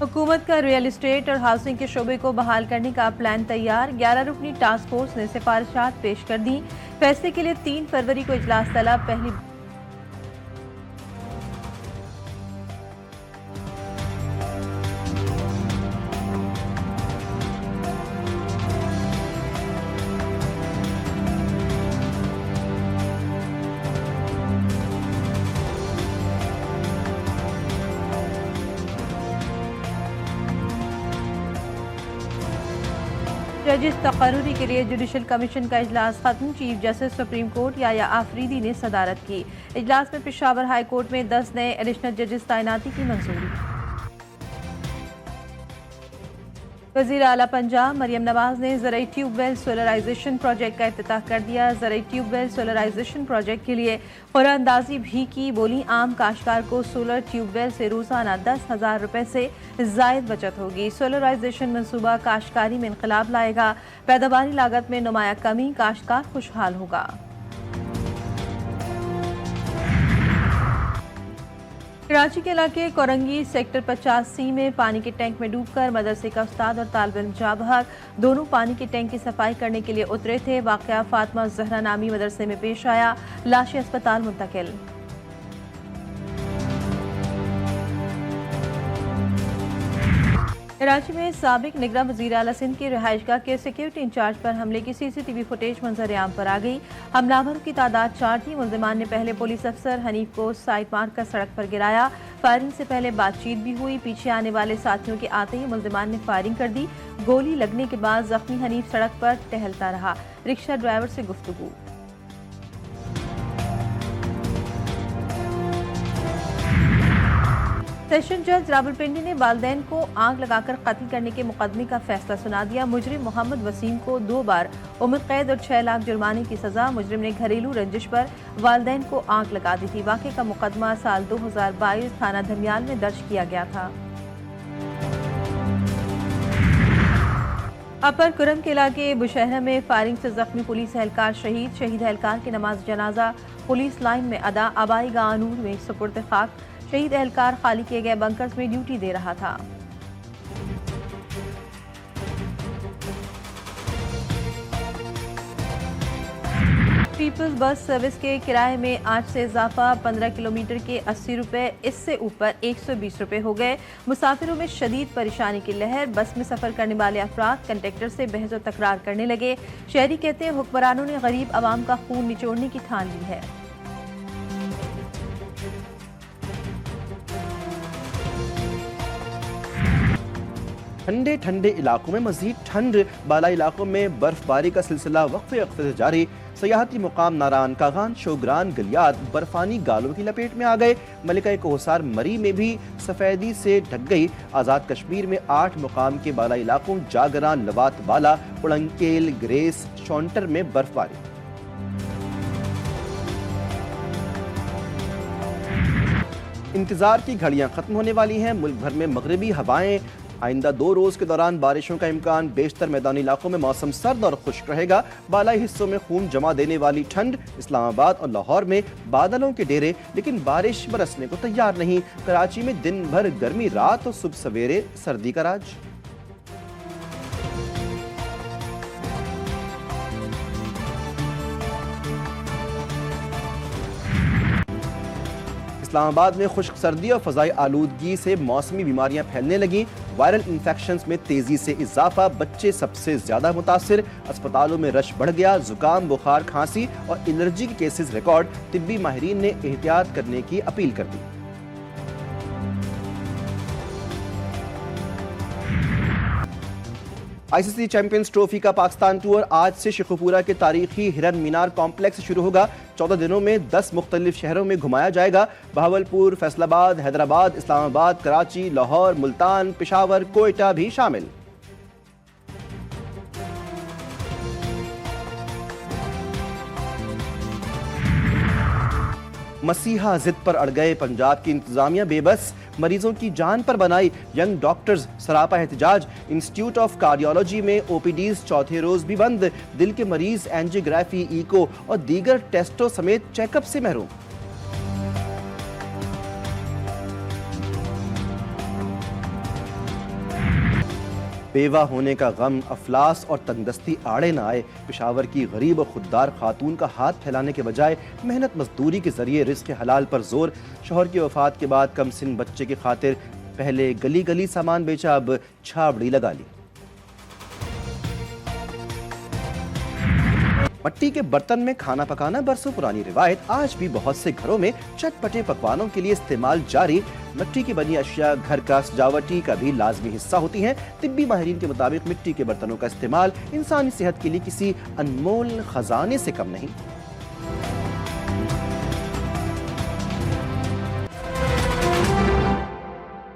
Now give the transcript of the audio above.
हुकूमत का real estate और हाउसिंग के शोबे को बहाल करने का प्लान तैयार। 11 रुकनी टास्क फोर्स ने सिफारिशात पेश कर दी। फैसले के लिए 3 फरवरी को इजलास तलब। पहली जजिस तकर्रुरी के लिए जुडिशल कमीशन का इजलास खत्म। चीफ जस्टिस सुप्रीम कोर्ट या आफरीदी ने सदारत की। इजलास में पेशावर हाई कोर्ट में 10 नए एडिशनल जजेस तैनाती की मंजूरी। वज़ीर आला पंजाब मरियम नवाज ने ज़राई ट्यूबवेल सोलराइजेशन प्रोजेक्ट का इफ्तिताह कर दिया। ज़राई ट्यूबवेल सोलराइजेशन प्रोजेक्ट के लिए खुराअंदाजी भी की। बोली आम काश्तकार को सोलर ट्यूबवेल से रोजाना 10,000 रुपए से जायद बचत होगी। सोलराइजेशन मनसूबा काश्तकारी में इनकलाब लाएगा। पैदावारी लागत में नुमाया कमी, काश्तकार खुशहाल होगा। कराची के इलाके कोरंगी सेक्टर 50C में पानी के टैंक में डूबकर मदरसे का उस्ताद और तालिब इल्म जा बहक। दोनों पानी के टैंक की सफाई करने के लिए उतरे थे। वाकया फातिमा ज़हरा नामी मदरसे में पेश आया। लाशें अस्पताल मुंतकिल। कराची में साबिक निगरान वज़ीर आला सिंध की रिहाइशगाह के सिक्योरिटी इंचार्ज पर हमले की CCTV फुटेज मंजर आम पर आ गई। हमलावरों की तादाद 4 थी। मुल्जिमान ने पहले पुलिस अफसर हनीफ को साइड मारकर सड़क पर गिराया। फायरिंग से पहले बातचीत भी हुई। पीछे आने वाले साथियों के आते ही मुल्जिमान ने फायरिंग कर दी। गोली लगने के बाद जख्मी हनीफ सड़क पर टहलता रहा। रिक्शा ड्राइवर से गुफ्तगू। सेशन जज रावलपिंडी ने वालिदैन को आग लगाकर कत्ल करने के मुकदमे का फैसला सुना दिया। मुजरिम मोहम्मद वसीम को 2 बार उम्र कैद और 6 लाख जुर्माने की सजा। मुजरिम ने घरेलू रंजिश पर वालिदैन को आग लगा दी थी। वाक़े का मुकदमा साल 2022 थाना धमियाल में दर्ज किया गया था। अपर कुरम के इलाके बुशहरा में फायरिंग से जख्मी पुलिस एहलकार शहीद। शहीद एहलकार की नमाज जनाजा पुलिस लाइन में अदा। आबाई गानूर में सुपुर्द खाक। शहीद एहलकार खाली किए गए बंकर्स में ड्यूटी दे रहा था। पीपल्स बस सर्विस के किराए में आज से इजाफा। 15 किलोमीटर के 80 रुपए, इससे ऊपर 120 रुपए हो गए। मुसाफिरों में शदीद परेशानी की लहर। बस में सफर करने वाले अफराद कंडक्टर से बहस और तकरार करने लगे। शहरी कहते हैं हुक्मरानों ने गरीब आवाम का खून निचोड़ने की ठान ली है। ठंडे ठंडे इलाकों में मजीद ठंड। बाला इलाकों में बर्फबारी का सिलसिला वक्फे से जारी। सयाहती मुकाम नारायण कागान, शोग्रान, गलियात बर्फानी गालों की लपेट में आ गए। मलिका कोहसार मरी में भी सफेदी से ढक गई। आज़ाद कश्मीर में 8 मुकाम के बाला इलाकों जागरान, लवात बाला, उड़ंकेल, ग्रेस, शॉन्टर में बर्फबारी। इंतजार की घड़ियां खत्म होने वाली हैं। मुल्क भर में मगरबी हवाएं। आइंदा 2 रोज के दौरान बारिशों का इम्कान। बेशतर मैदानी इलाकों में मौसम सर्द और खुश्क रहेगा। बालाई हिस्सों में खून जमा देने वाली ठंड। इस्लामाबाद और लाहौर में बादलों के डेरे, लेकिन बारिश बरसने को तैयार नहीं। कराची में दिन भर गर्मी, रात और सुबह सवेरे सर्दी का राज। इस्लामाबाद में खुश्क सर्दी और फजाई आलूदगी से मौसमी बीमारियां फैलने लगी। वायरल इन्फेक्शंस में तेजी से इजाफा। बच्चे सबसे ज्यादा मुतासिर। अस्पतालों में रश बढ़ गया। जुकाम, बुखार, खांसी और एलर्जी के केसेस रिकॉर्ड। तिब्बी माहिरीन ने एहतियात करने की अपील कर दी। ICC चैंपियंस ट्रॉफी का पाकिस्तान टूर आज से शेखुपुरा के तारीखी हिरन मीनार कॉम्प्लेक्स से शुरू होगा। 14 दिनों में 10 मुख्तलिफ शहरों में घुमाया जाएगा। बहावलपुर, फैसलाबाद, हैदराबाद, इस्लामाबाद, कराची, लाहौर, मुल्तान, पेशावर, कोयटा भी शामिल। मसीहा जिद पर अड़ गए। पंजाब की इंतजामिया बेबस। मरीजों की जान पर बनाई यंग डॉक्टर्स सरापा एहतजाज। इंस्टीट्यूट ऑफ कार्डियोलॉजी में OPDs चौथे रोज भी बंद। दिल के मरीज एंजियोग्राफी, इको और दीगर टेस्टों समेत चेकअप से महरूम। बेवा होने का गम, अफलास और तंगदस्ती आड़े न आए। पेशावर की गरीब और खुददार खातून का हाथ फैलाने के बजाय मेहनत मजदूरी के जरिए रिज़्क़ हलाल पर जोर। शौहर की वफात के बाद कम सिन बच्चे की खातिर पहले गली गली सामान बेचा, अब छाबड़ी लगा ली। मट्टी के बर्तन में खाना पकाना बरसों पुरानी रिवायत आज भी बहुत से घरों में चटपटे पकवानों के लिए इस्तेमाल जारी। मिट्टी की बनी अशिया घर का सजावटी का भी लाजमी हिस्सा होती हैं। तिब्बी माहिरीन के मुताबिक मिट्टी के बर्तनों का इस्तेमाल इंसानी सेहत के लिए किसी अनमोल खजाने से कम नहीं।